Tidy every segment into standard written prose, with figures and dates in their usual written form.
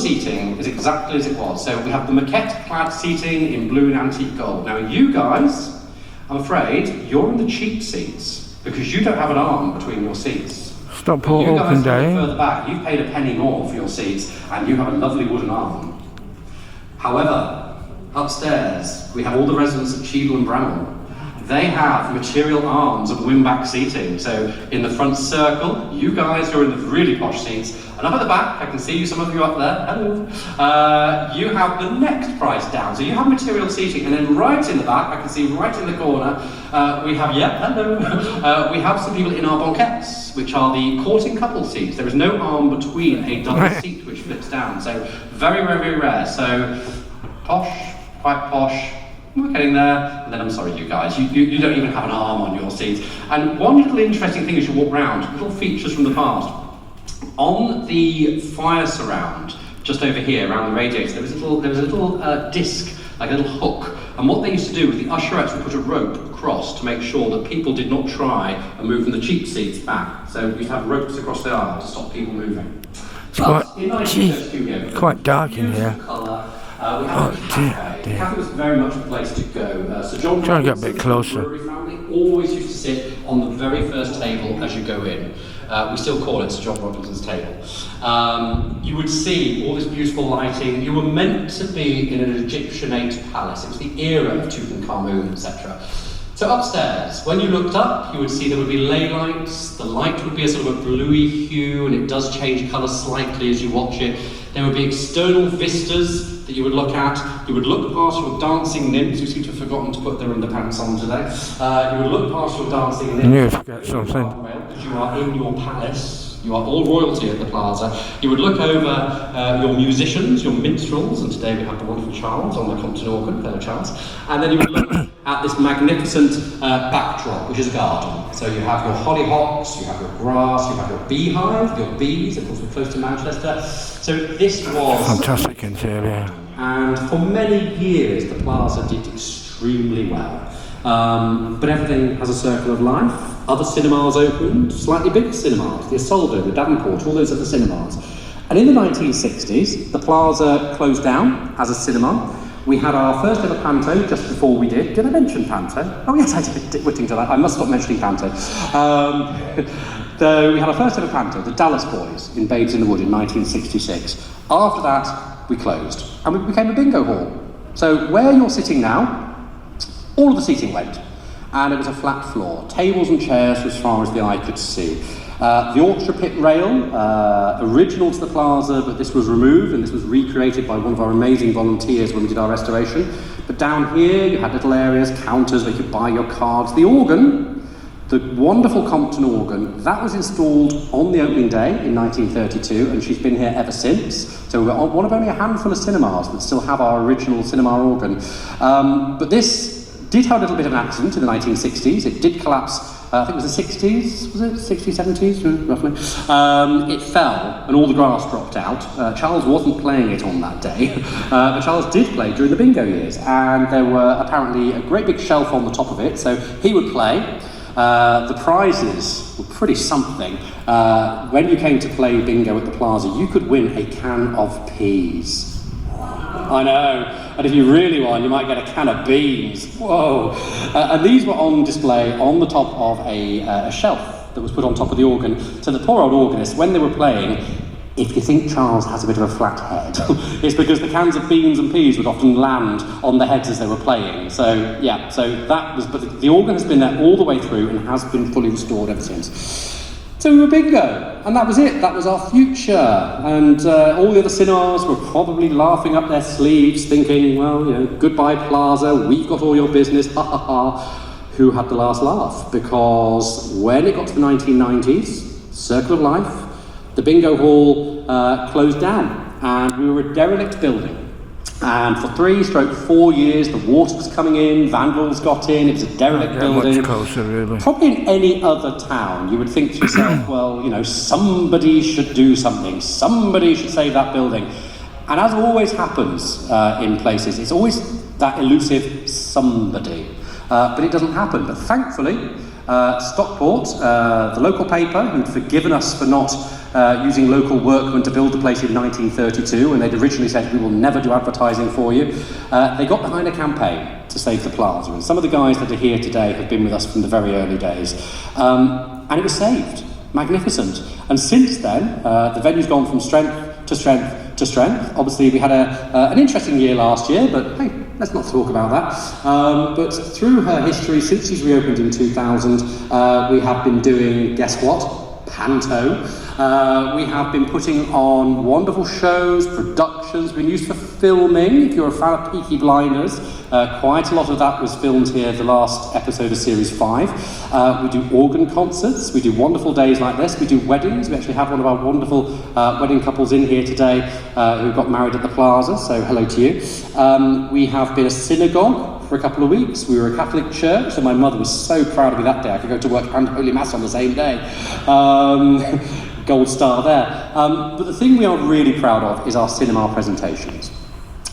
seating is exactly as it was. So we have the maquette-clad seating in blue and antique gold. Now you guys, I'm afraid, you're in the cheap seats because you don't have an arm between your seats. Stockport open day. Further back, you've paid a penny more for your seats and you have a lovely wooden arm. However, upstairs, we have all the residents of Cheadle and Bramall. They have material arms and wing-back seating. So in the front circle, you guys are in the really posh seats. And up at the back, I can see you, some of you up there, hello. You have the next price down. So you have material seating. And then right in the back, I can see right in the corner, we have, hello. We have some people in our banquettes, which are the courting couple seats. There is no arm between a double seat which flips down. So very, very, very rare. So posh, quite posh. We're getting there, and then I'm sorry you guys, you don't even have an arm on your seat. And one little interesting thing as you walk around, little features from the past. On the fire surround, just over here, around the radiator, there was a little disc, like a little hook. And what they used to do was the usherettes would put a rope across to make sure that people did not try and move from the cheap seats back. So you'd have ropes across the aisle to stop people moving. It's quite dark in here. The cafe was very much a place to go. So John trying to get a bit closer. The family always used to sit on the very first table as you go in. We still call it Sir John Robinson's table. You would see all this beautiful lighting. You were meant to be in an Egyptianate palace. It was the era of Tutankhamun, etc. So upstairs, when you looked up, you would see there would be ley lights. The light would be a sort of a bluey hue, and it does change colour slightly as you watch it. There would be external vistas that you would look at. You would look past your dancing nymphs, who seem to have forgotten to put their underpants on today. You would look past your dancing nymphs. You forget something. Because you are in your palace. You are all royalty at the plaza. You would look over your musicians, your minstrels, and today we have the wonderful Charles on the Compton organ, hello Charles. And then you would look at this magnificent backdrop, which is a garden. So you have your hollyhocks, you have your grass, you have your beehive, your bees, of course we're close to Manchester. So this was... fantastic interior. And for many years the plaza did extremely well. But everything has a circle of life. Other cinemas opened, slightly bigger cinemas, the Isolde, the Davenport, all those other cinemas. And in the 1960s, the plaza closed down as a cinema. We had our first ever panto just before we did. Did I mention panto? Oh yes, I did, Whittington. I must stop mentioning panto. We had our first ever panto, the Dallas Boys, in Babes in the Wood in 1966. After that, we closed, and we became a bingo hall. So where you're sitting now, all of the seating went, and it was a flat floor, tables and chairs as far as the eye could see. The orchestra pit rail, original to the plaza, but this was removed and this was recreated by one of our amazing volunteers when we did our restoration. But down here you had little areas, counters where you could buy your cards. The organ, the wonderful Compton organ, that was installed on the opening day in 1932, and she's been here ever since. So we're one of only a handful of cinemas that still have our original cinema organ. But this did have a little bit of an accident in the 1960s. It did collapse, I think it was the 60s, was it? 60s, 70s, roughly. It fell and all the grass dropped out. Charles wasn't playing it on that day, but Charles did play during the bingo years, and there were apparently a great big shelf on the top of it, so he would play. The prizes were pretty something. When you came to play bingo at the plaza, you could win a can of peas. I know, and if you really want, you might get a can of beans. Whoa! And these were on display on the top of a shelf that was put on top of the organ. So the poor old organist, when they were playing, if you think Charles has a bit of a flat head, it's because the cans of beans and peas would often land on the heads as they were playing. So yeah, so that was, but the organ has been there all the way through and has been fully restored ever since. So we were bingo, and that was it, that was our future. And all the other cinemas were probably laughing up their sleeves, thinking, well, you know, goodbye Plaza, we've got all your business, ha ha ha. Who had the last laugh? Because when it got to the 1990s, circle of life, the bingo hall closed down, and we were a derelict building. And for 3-4 years, the water was coming in, vandals got in, it was a derelict building. Much closer, really. Probably in any other town, you would think to yourself, well, you know, somebody should do something, somebody should save that building. And as always happens in places, it's always that elusive somebody. But it doesn't happen. But thankfully, Stockport, the local paper, who'd forgiven us for not using local workmen to build the place in 1932, and they'd originally said, we will never do advertising for you. They got behind a campaign to save the plaza, and some of the guys that are here today have been with us from the very early days. And it was saved. Magnificent. And since then, the venue's gone from strength to strength to strength. Obviously, we had an interesting year last year, but hey, let's not talk about that. But through her history, since she's reopened in 2000, we have been doing, guess what? Panto. We have been putting on wonderful shows, productions, been used for filming. If you're a fan of Peaky Blinders, quite a lot of that was filmed here, the last episode of Series 5. We do organ concerts, we do wonderful days like this, we do weddings. We actually have one of our wonderful wedding couples in here today who got married at the Plaza, so hello to you. We have been a synagogue for a couple of weeks. We were a Catholic church, so my mother was so proud of me that day. I could go to work and Holy Mass on the same day. Gold star there. But the thing we are really proud of is our cinema presentations.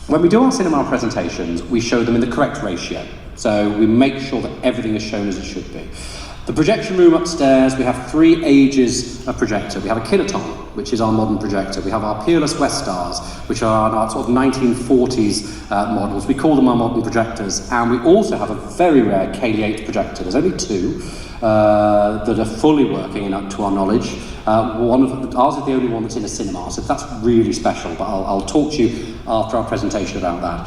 When we do our cinema presentations, we show them in the correct ratio. So we make sure that everything is shown as it should be. The projection room upstairs, we have 3 ages of projector. We have a Kineton, which is our modern projector. We have our Peerless West Stars, which are our sort of 1940s models. We call them our modern projectors. And we also have a very rare K8 projector. There's only 2 that are fully working, to our knowledge. Ours is the only one that's in a cinema, so that's really special, but I'll talk to you after our presentation about that.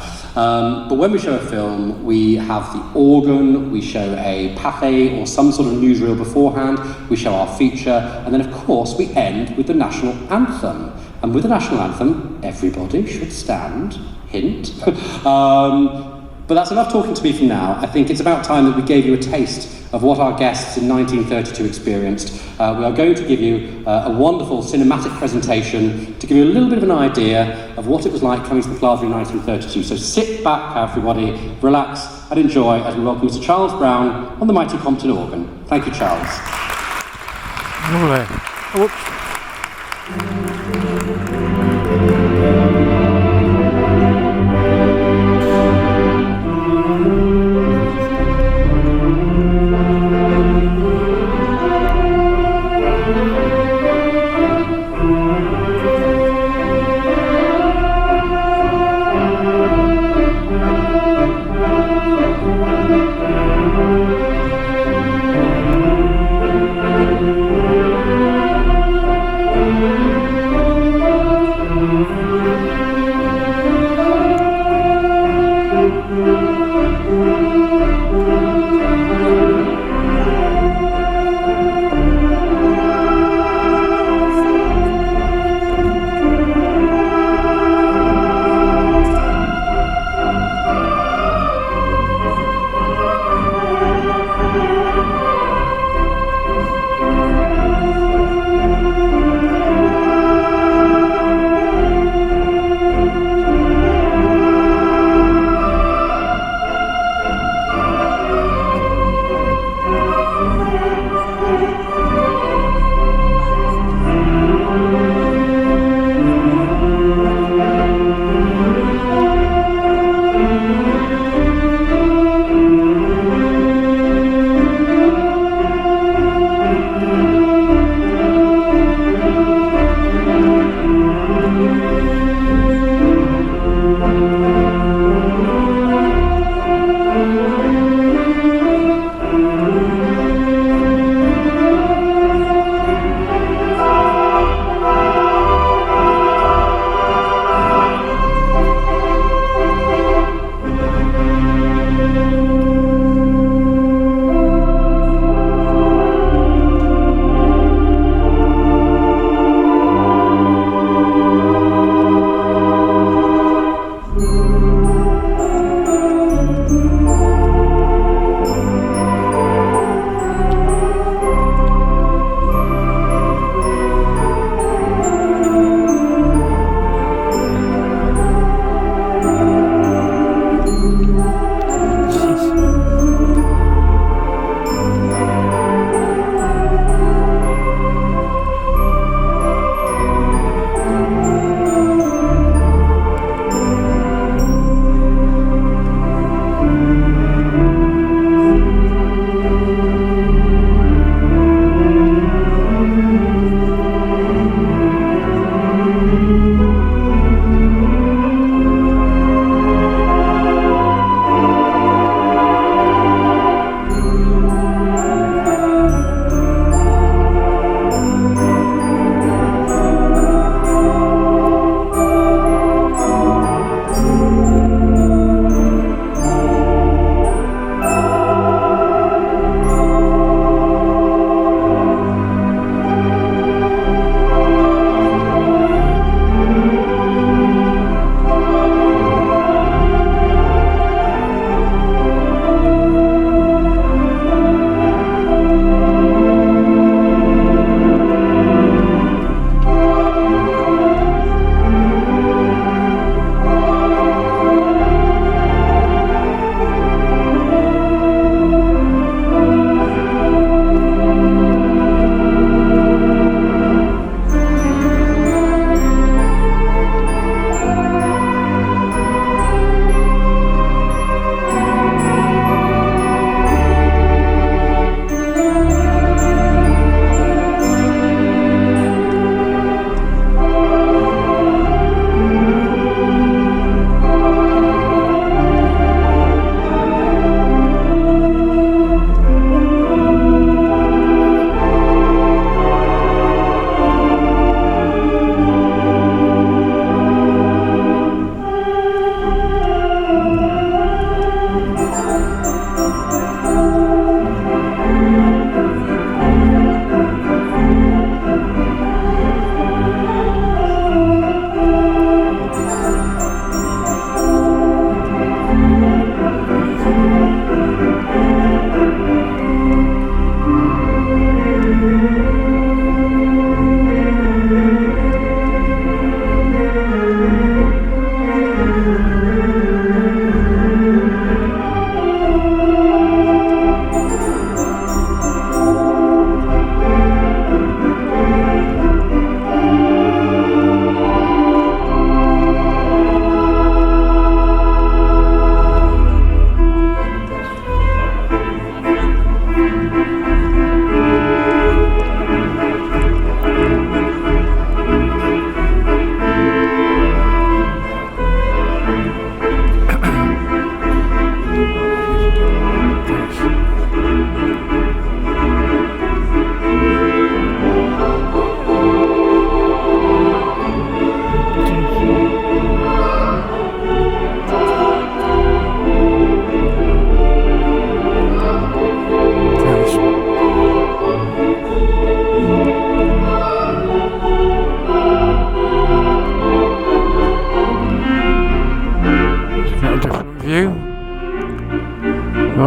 But when we show a film, we have the organ, we show a pathe or some sort of newsreel beforehand, we show our feature, and then of course we end with the national anthem. And with the national anthem, everybody should stand, hint. But that's enough talking to me for now. I think it's about time that we gave you a taste of what our guests in 1932 experienced. We are going to give you a wonderful cinematic presentation to give you a little bit of an idea of what it was like coming to the Plaza in 1932. So sit back, everybody, relax and enjoy as we welcome Mr. Charles Brown on the mighty Compton organ. Thank you, Charles. Whoops.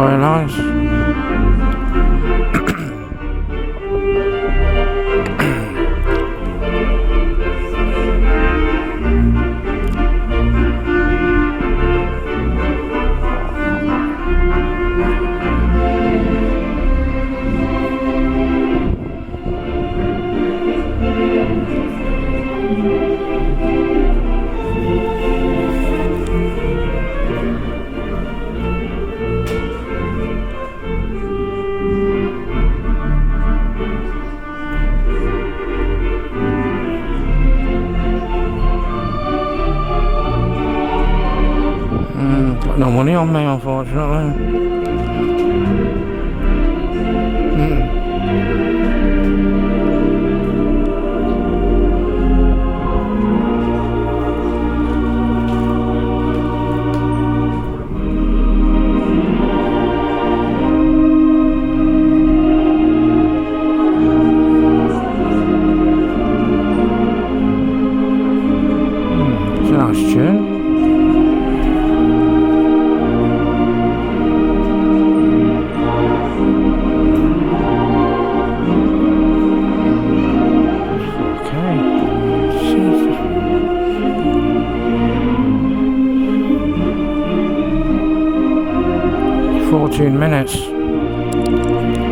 Very nice. Got no money on me, unfortunately. It's a nice tune. Okay. 14 minutes.